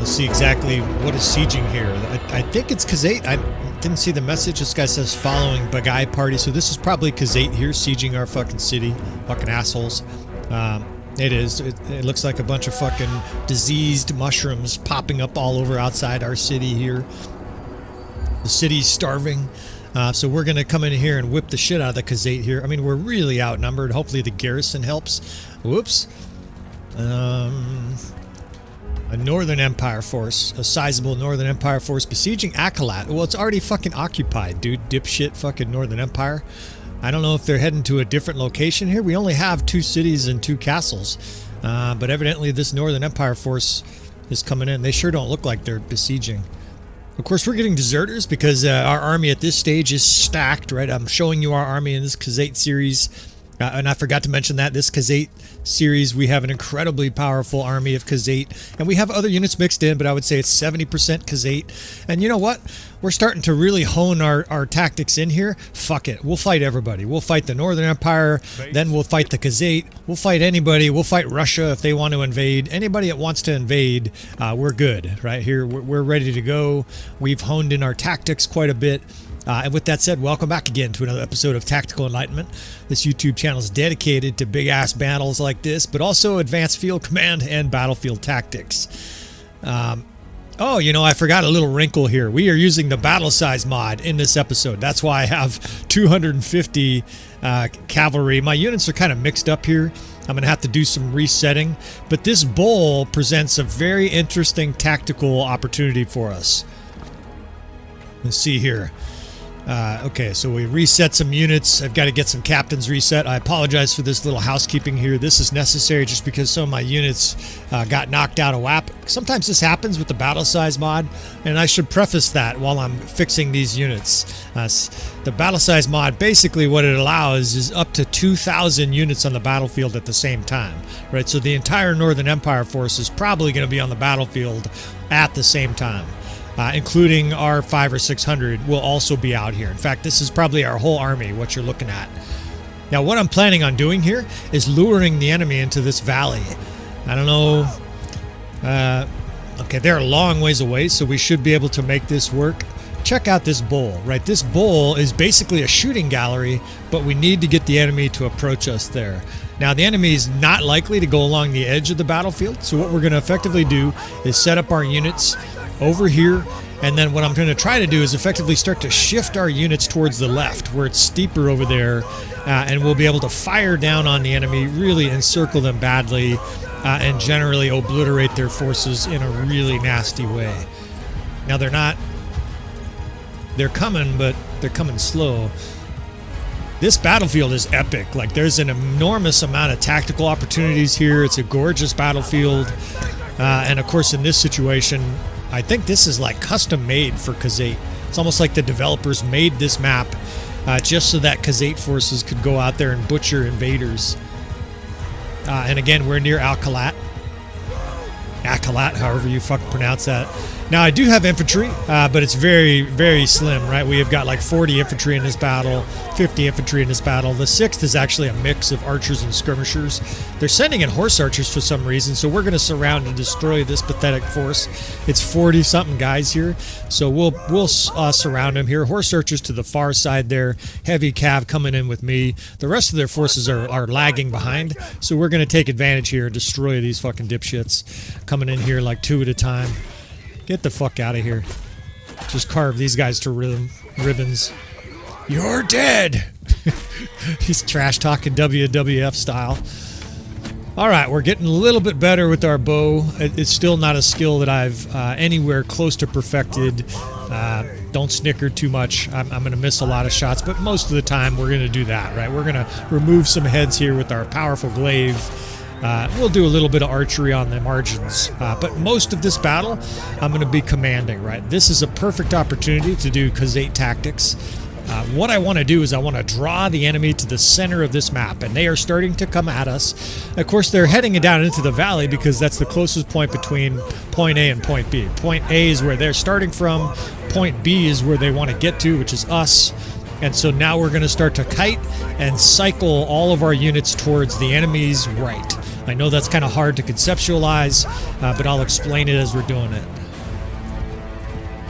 See exactly what is sieging here. I think it's Khuzait. I didn't see the message. This guy says following Bagai party, so this is probably Khuzait here sieging our fucking city. Fucking assholes. It is. It looks like a bunch of fucking diseased mushrooms popping up all over outside our city here. The city's starving. So we're going to come in here and whip the shit out of the Khuzait here. I mean, we're really outnumbered. Hopefully the garrison helps. Whoops. A Northern Empire force, a sizable Northern Empire force besieging Akalat. Well, it's already fucking occupied, dude. Dipshit fucking Northern Empire. I don't know if they're heading to a different location here. We only have 2 cities and 2 castles. But evidently this Northern Empire force is coming in. They sure don't look like they're besieging. Of course, we're getting deserters because our army at this stage is stacked, right? I'm showing you our army in this Khuzait series. And I forgot to mention that this Khuzait series, we have an incredibly powerful army of Khuzait, and we have other units mixed in, but I would say it's 70% Khuzait. And you know what? We're starting to really hone our tactics in here. Fuck it. We'll fight everybody. We'll fight the Northern Empire, then we'll fight the Khuzait. We'll fight anybody. We'll fight Russia if they want to invade. Anybody that wants to invade, we're good. Right here, we're ready to go. We've honed in our tactics quite a bit. And with that said, welcome back again to another episode of Tactical Enlightenment. This YouTube channel is dedicated to big-ass battles like this, but also advanced field command and battlefield tactics. Oh, you know, I forgot a little wrinkle here. We are using the battle size mod in this episode. That's why I have 250 cavalry. My units are kind of mixed up here. I'm going to have to do some resetting. But this bowl presents a very interesting tactical opportunity for us. Let's see here. Okay, so we reset some units. I've got to get some captains reset. I apologize for this little housekeeping here. This is necessary just because some of my units got knocked out of whack. Sometimes this happens with the battle size mod, and I should preface that while I'm fixing these units. The battle size mod, basically what it allows is up to 2,000 units on the battlefield at the same time, right? So the entire Northern Empire force is probably going to be on the battlefield at the same time. Including our 500 or 600 will also be out here. In fact, this is probably our whole army, what you're looking at. Now, what I'm planning on doing here is luring the enemy into this valley. I don't know. Okay, they're a long ways away, so we should be able to make this work. Check out this bowl, right? This bowl is basically a shooting gallery, but we need to get the enemy to approach us there. Now, the enemy is not likely to go along the edge of the battlefield, so what we're going to effectively do is set up our units over here, and then what I'm going to try to do is effectively start to shift our units towards the left where it's steeper over there, and we'll be able to fire down on the enemy, really encircle them badly, and generally obliterate their forces in a really nasty way. Now they're not... They're coming, but they're coming slow. This battlefield is epic. Like, there's an enormous amount of tactical opportunities here. It's a gorgeous battlefield. And of course, in this situation, I think this is like custom made for Khuzait. It's almost like the developers made this map just so that Khuzait forces could go out there and butcher invaders. And again, we're near Al-Khalat. Al-Khalat, however you fucking pronounce that. Now, I do have infantry, but it's very, very slim, right? We have got like 40 infantry in this battle, 50 infantry in this battle. The 6th is actually a mix of archers and skirmishers. They're sending in horse archers for some reason, so we're going to surround and destroy this pathetic force. It's 40-something guys here, so we'll surround them here. Horse archers to the far side there, heavy cav coming in with me. The rest of their forces are lagging behind, so we're going to take advantage here and destroy these fucking dipshits coming in here like 2 at a time. Get the fuck out of here. Just carve these guys to ribbons. You're dead! He's trash talking WWF style. Alright, we're getting a little bit better with our bow. It's still not a skill that I've anywhere close to perfected. Don't snicker too much. I'm going to miss a lot of shots, but most of the time we're going to do that, right? We're going to remove some heads here with our powerful glaive. We'll do a little bit of archery on the margins, but most of this battle, I'm going to be commanding, right? This is a perfect opportunity to do Khuzait tactics. What I want to do is I want to draw the enemy to the center of this map, and they are starting to come at us. Of course, they're heading down into the valley because that's the closest point between point A and point B. Point A is where they're starting from. Point B is where they want to get to, which is us. And so now we're going to start to kite and cycle all of our units towards the enemy's right. I know that's kind of hard to conceptualize, but I'll explain it as we're doing it.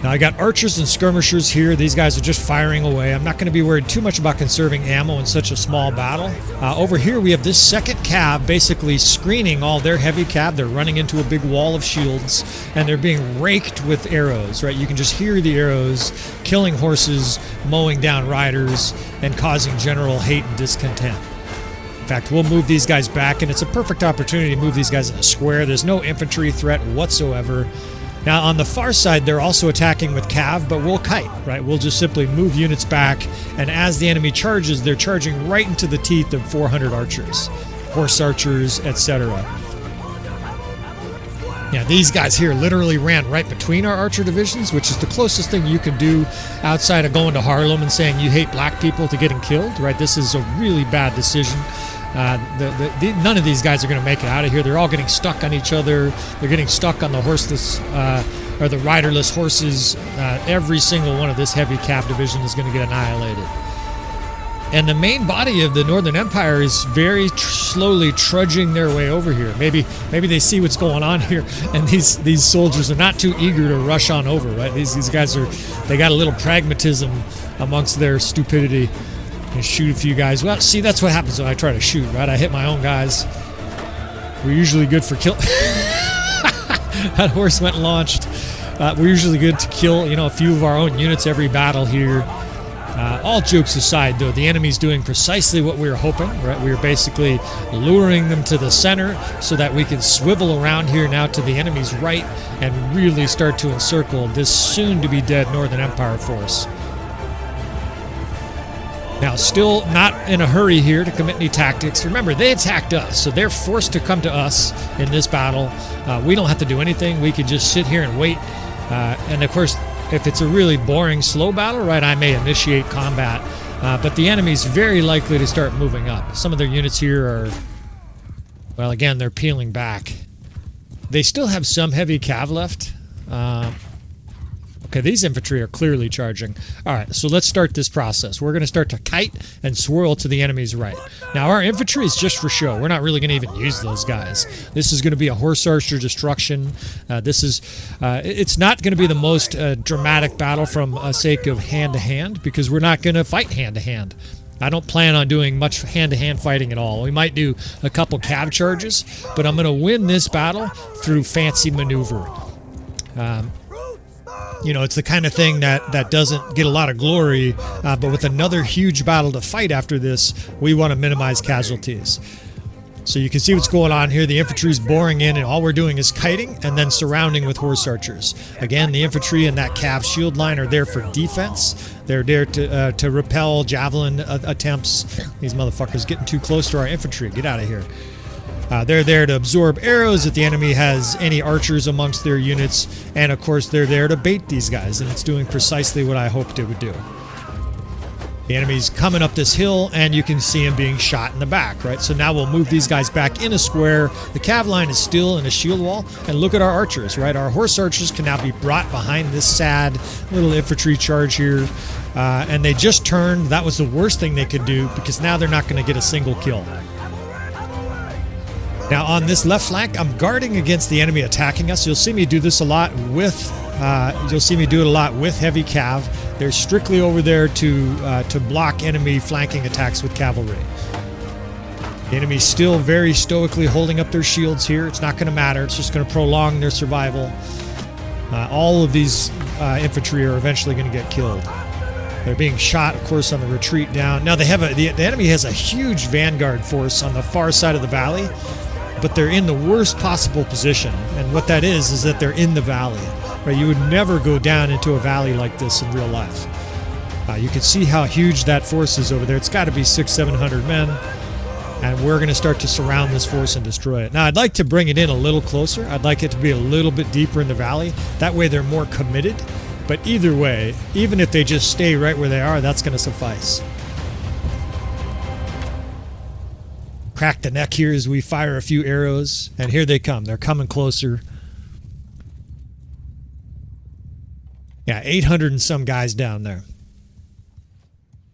Now I got archers and skirmishers here. These guys are just firing away. I'm not going to be worried too much about conserving ammo in such a small battle. Over here we have this second cav basically screening all their heavy cav. They're running into a big wall of shields and they're being raked with arrows, right? You can just hear the arrows killing horses, mowing down riders, and causing general hate and discontent. In fact, we'll move these guys back, and it's a perfect opportunity to move these guys in a square. There's no infantry threat whatsoever. Now, on the far side, they're also attacking with cav, but we'll kite, right? We'll just simply move units back, and as the enemy charges, they're charging right into the teeth of 400 archers, horse archers, etc. Yeah, these guys here literally ran right between our archer divisions, which is the closest thing you can do outside of going to Harlem and saying you hate black people to getting killed, right? This is a really bad decision. None of these guys are going to make it out of here. They're all getting stuck on each other. They're getting stuck on the horseless or the riderless horses. Every single one of this heavy cav division is going to get annihilated. And the main body of the Northern Empire is very slowly trudging their way over here. Maybe they see what's going on here, and these soldiers are not too eager to rush on over, right? These guys they got a little pragmatism amongst their stupidity. And shoot a few guys. Well, see, that's what happens when I try to shoot, right? I hit my own guys. We're usually good for kill. That horse went launched. We're usually good to kill, a few of our own units every battle here. All jokes aside, though, the enemy's doing precisely what we were hoping, right? We were basically luring them to the center so that we can swivel around here now to the enemy's right and really start to encircle this soon-to-be-dead Northern Empire force. Now, still not in a hurry here to commit any tactics. Remember, they attacked us, so they're forced to come to us in this battle. We don't have to do anything. We can just sit here and wait. And, of course, if it's a really boring, slow battle, right, I may initiate combat. But the enemy's very likely to start moving up. Some of their units here are, well, again, they're peeling back. They still have some heavy cav left. Okay, these infantry are clearly charging. All right, so let's start this process. We're going to start to kite and swirl to the enemy's right. Now, our infantry is just for show. We're not really going to even use those guys. This is going to be a horse archer destruction. It's not going to be the most dramatic battle from a sake of hand-to-hand because we're not going to fight hand-to-hand. I don't plan on doing much hand-to-hand fighting at all. We might do a couple cav charges, but I'm going to win this battle through fancy maneuver. It's the kind of thing that doesn't get a lot of glory, but with another huge battle to fight after this, we want to minimize casualties. So you can see what's going on here. The infantry's boring in, and all we're doing is kiting and then surrounding with horse archers. Again, the infantry and that cav shield line are there for defense. They're there to repel javelin attempts. These motherfuckers getting too close to our infantry. Get out of here. They're there to absorb arrows if the enemy has any archers amongst their units. And of course, they're there to bait these guys, and it's doing precisely what I hoped it would do. The enemy's coming up this hill, and you can see him being shot in the back, right? So now we'll move these guys back in a square. The cav line is still in a shield wall, and look at our archers, right? Our horse archers can now be brought behind this sad little infantry charge here, and they just turned. That was the worst thing they could do, because now they're not going to get a single kill. Now on this left flank, I'm guarding against the enemy attacking us. You'll see me do this a lot with heavy cav. They're strictly over there to block enemy flanking attacks with cavalry. The enemy's still very stoically holding up their shields here. It's not going to matter. It's just going to prolong their survival. All of these infantry are eventually going to get killed. They're being shot, of course, on the retreat down. Now they have the enemy has a huge vanguard force on the far side of the valley, but they're in the worst possible position. And what that is that they're in the valley. Right? You would never go down into a valley like this in real life. You can see how huge that force is over there. It's got to be 600-700 men. And we're going to start to surround this force and destroy it. Now, I'd like to bring it in a little closer. I'd like it to be a little bit deeper in the valley. That way they're more committed. But either way, even if they just stay right where they are, that's going to suffice. Crack the neck here as we fire a few arrows. And here they come. They're coming closer. Yeah, 800 and some guys down there.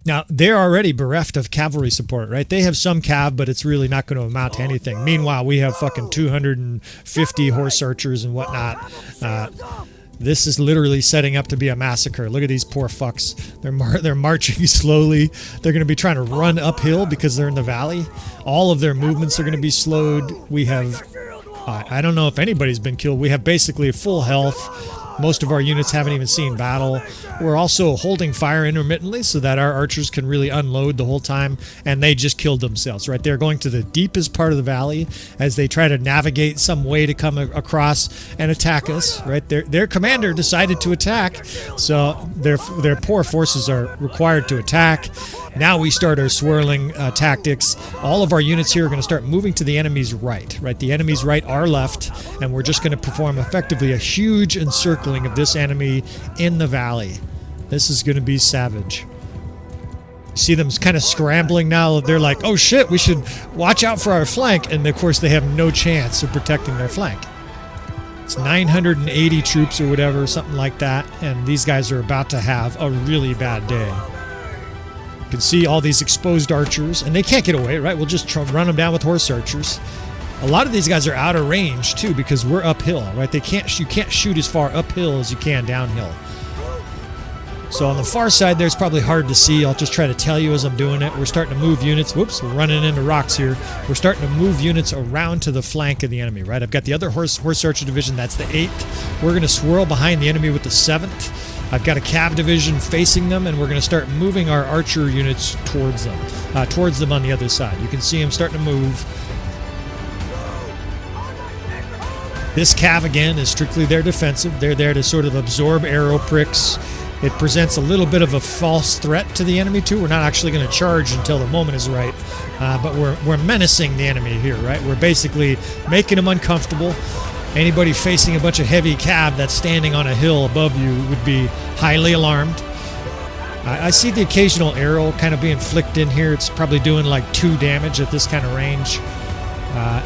Now, they're already bereft of cavalry support, right? They have some cav, but it's really not going to amount to anything. Meanwhile, we have fucking 250 horse archers and whatnot. This is literally setting up to be a massacre. Look at these poor fucks. They're marching slowly. They're going to be trying to run uphill because they're in the valley. All of their movements are going to be slowed. We have... I don't know if anybody's been killed. We have basically full health. Most of our units haven't even seen battle. We're also holding fire intermittently so that our archers can really unload the whole time, and they just killed themselves, right? They're going to the deepest part of the valley as they try to navigate some way to come across and attack us, right? Their commander decided to attack, so their poor forces are required to attack. Now we start our swirling tactics. All of our units here are going to start moving to the enemy's right, right? The enemy's right, our left, and we're just going to perform effectively a huge encirclement of this enemy in the valley. This is going to be savage. You see them kind of scrambling now. They're like, oh shit, we should watch out for our flank. And of course they have no chance of protecting their flank. It's 980 troops or whatever, something like that. And these guys are about to have a really bad day. You can see all these exposed archers, and they can't get away, right? We'll just run them down with horse archers. A lot of these guys are out of range too because we're uphill, right? You can't shoot as far uphill as you can downhill. So on the far side there, it's probably hard to see. I'll just try to tell you as I'm doing it. We're starting to move units. Whoops, we're running into rocks here. We're starting to move units around to the flank of the enemy, right? I've got the other horse archer division. That's the 8th. We're going to swirl behind the enemy with the 7th. I've got a cav division facing them, and we're going to start moving our archer units towards them on the other side. You can see them starting to move. This cav, again, is strictly their defensive. They're there to sort of absorb arrow pricks. It presents a little bit of a false threat to the enemy, too. We're not actually going to charge until the moment is right, but we're menacing the enemy here, right? We're basically making them uncomfortable. Anybody facing a bunch of heavy cav that's standing on a hill above you would be highly alarmed. I see the occasional arrow kind of being flicked in here. It's probably doing like 2 damage at this kind of range.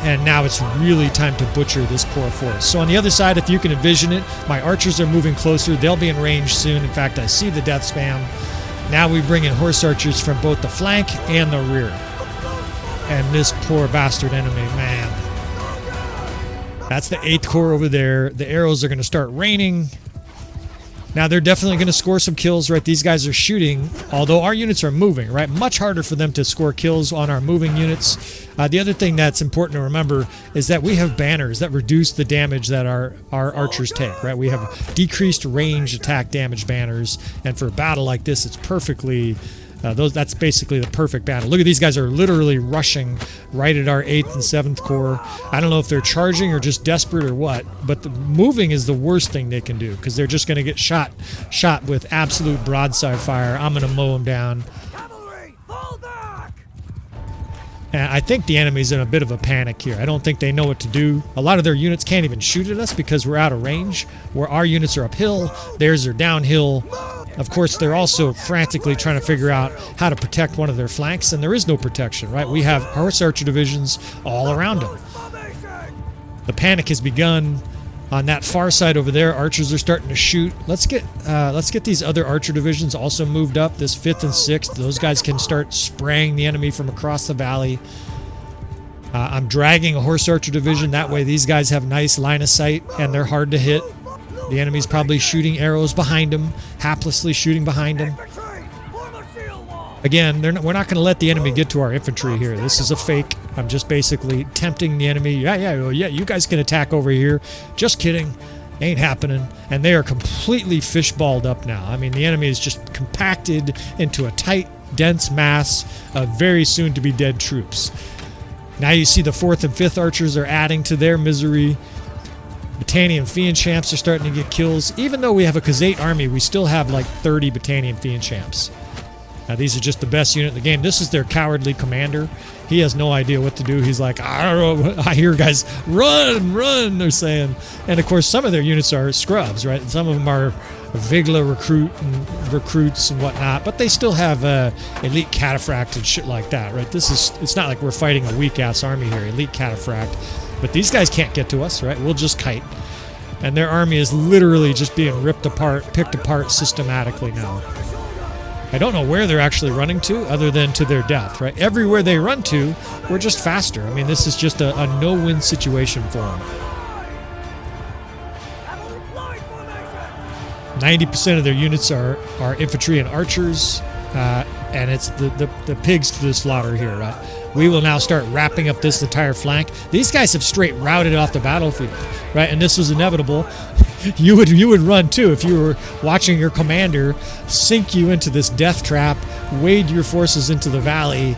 And now it's really time to butcher this poor force. So on the other side, if you can envision it, my archers are moving closer. They'll be in range soon. In fact, I see the death spam. Now we bring in horse archers from both the flank and the rear. And this poor bastard enemy, man. That's the 8th Corps over there. The arrows are going to start raining. Now, they're definitely going to score some kills, right? These guys are shooting, although our units are moving, right? Much harder for them to score kills on our moving units. The other thing that's important to remember is that we have banners that reduce the damage that our archers take, right? We have decreased range attack damage banners, and for a battle like this, it's perfectly That's basically the perfect battle. Look at these guys are literally rushing right at our 8th and 7th Corps. I don't know if they're charging or just desperate or what, but the moving is the worst thing they can do because they're just going to get shot with absolute broadside fire. I'm going to mow them down. And I think the enemy's in a bit of a panic here. I don't think they know what to do. A lot of their units can't even shoot at us because we're out of range. Where our units are uphill, theirs are downhill. Of course, they're also frantically trying to figure out how to protect one of their flanks, and there is no protection, right? We have horse archer divisions all around them. The panic has begun. On that far side over there, archers are starting to shoot. Let's get these other archer divisions also moved up. This 5th and 6th, those guys can start spraying the enemy from across the valley. I'm dragging a horse archer division. That way these guys have nice line of sight, and they're hard to hit. The enemy's probably shooting arrows behind them, haplessly shooting behind them. Again, we're not going to let the enemy get to our infantry here. This is a fake. I'm just basically tempting the enemy. Yeah, you guys can attack over here. Just kidding. Ain't happening. And they are completely fishballed up now. I mean, the enemy is just compacted into a tight, dense mass of very soon-to-be dead troops. Now you see the 4th and 5th archers are adding to their misery. Battanian fian champs are starting to get kills. Even though we have a Khuzait army, we still have like 30 Battanian fian champs. Now, these are just the best unit in the game. This is their cowardly commander. He has no idea what to do. He's like, I don't know. I hear guys, run, they're saying. And, of course, some of their units are scrubs, right? And some of them are Vigla recruits and whatnot. But they still have elite cataphract and shit like that, right? It's not like we're fighting a weak-ass army here, elite cataphract. But these guys can't get to us, right? We'll just kite. And their army is literally just being picked apart systematically now. I don't know where they're actually running to other than to their death, right? Everywhere they run to, we're just faster. I mean, this is just a no-win situation for them. 90% of their units are infantry and archers, and it's the pigs to the slaughter here, right? We will now start wrapping up this entire flank. These guys have straight routed off the battlefield, right? And this was inevitable. You would run too if you were watching your commander sink you into this death trap, wade your forces into the valley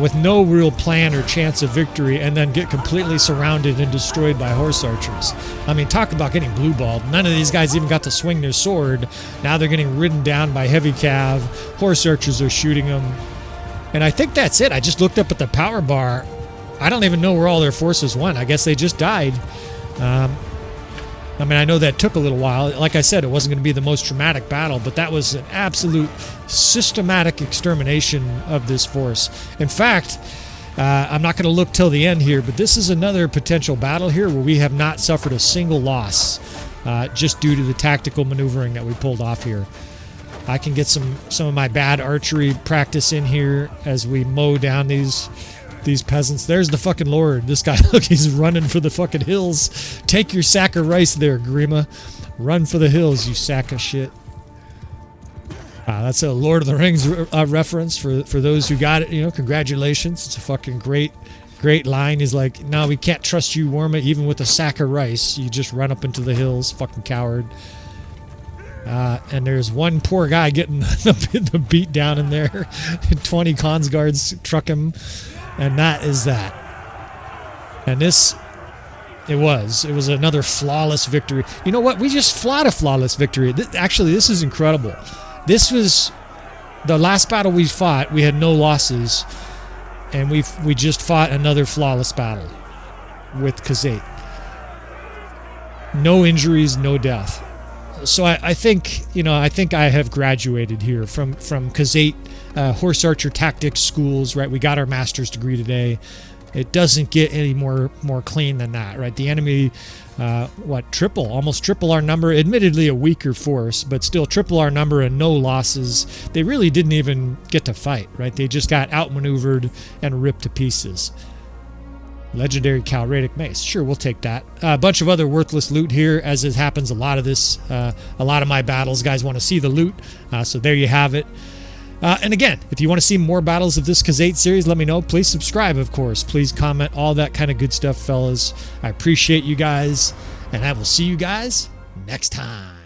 with no real plan or chance of victory, and then get completely surrounded and destroyed by horse archers. I mean, talk about getting blue-balled. None of these guys even got to swing their sword. Now they're getting ridden down by heavy cav. Horse archers are shooting them. And I think that's it. I just looked up at the power bar. I don't even know where all their forces went. I guess they just died. I mean, I know that took a little while. Like I said, it wasn't going to be the most dramatic battle, but that was an absolute systematic extermination of this force. In fact, I'm not going to look till the end here, but this is another potential battle here where we have not suffered a single loss just due to the tactical maneuvering that we pulled off here. I can get some of my bad archery practice in here as we mow down these peasants. There's the fucking Lord. This guy, look, he's running for the fucking hills. Take your sack of rice there, Grima. Run for the hills, you sack of shit. That's a Lord of the Rings reference for those who got it. You know, congratulations. It's a fucking great line. He's like, no, we can't trust you, Worma, even with a sack of rice. You just run up into the hills, fucking coward. And there's one poor guy getting the beat down in there. 20 cons guards truck him. And that is that. And it was another flawless victory. You know what? We just fought a flawless victory. Actually, this is incredible. This was the last battle we fought. We had no losses. And we just fought another flawless battle with Khuzait. No injuries, no death. So I think I have graduated here from Khuzait horse archer tactics schools, right? We got our master's degree today. It doesn't get any more clean than that, right? The enemy, almost triple our number. Admittedly, a weaker force, but still triple our number and no losses. They really didn't even get to fight, right? They just got outmaneuvered and ripped to pieces. Legendary Calradic Mace. Sure, we'll take that. A bunch of other worthless loot here, as it happens. A lot of my battles, guys want to see the loot. So there you have it. And again, if you want to see more battles of this Khuzait series, let me know. Please subscribe, of course. Please comment, all that kind of good stuff, fellas. I appreciate you guys, and I will see you guys next time.